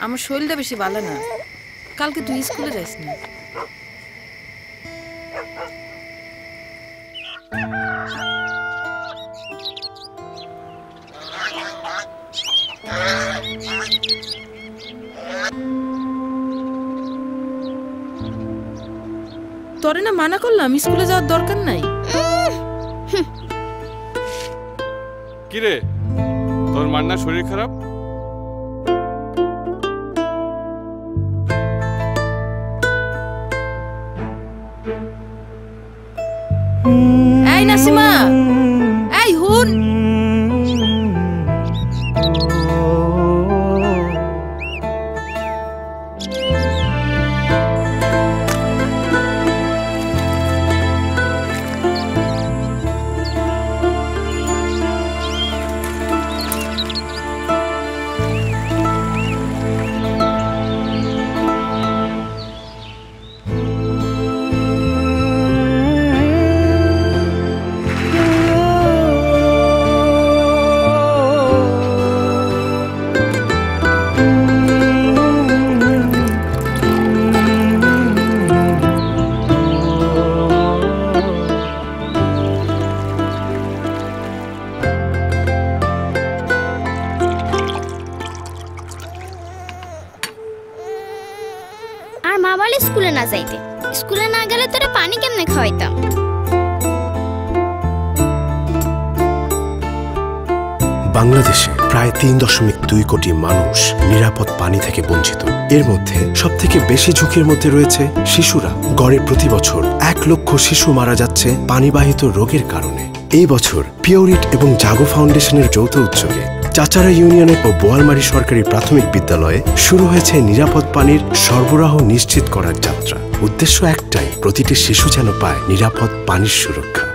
আমার শরীরটা বেশি ভালো না, কালকে তুই স্কুলে যাইস না। তোরে না মানা করলাম স্কুলে যাওয়ার দরকার নাই। কিরে তোর মার না শরীর খারাপ? এই নাসিমা, এই হুন, স্কুলে না যাইতে, স্কুলে না গেলে তোরে পানি কেমনে খাওয়াইতাম? বাংলাদেশে প্রায় ৩.২ কোটি মানুষ নিরাপদ পানি থেকে বঞ্চিত। এর মধ্যে সবথেকে বেশি ঝুঁকির মধ্যে রয়েছে শিশুরা। গড়ে প্রতি বছর ১ লক্ষ শিশু মারা যাচ্ছে পানিবাহিত রোগের কারণে। এই বছর পিওরিট এবং জাগো ফাউন্ডেশনের যৌথ উদ্যোগে চাচারা ইউনিয়নের ও বোয়ালমারী সরকারি প্রাথমিক বিদ্যালয়ে শুরু হয়েছে নিরাপদ পানির সরবরাহ নিশ্চিত করার যাত্রা। উদ্দেশ্য একটাই, প্রতিটি শিশু যেন পায় নিরাপদ পানির সুরক্ষা।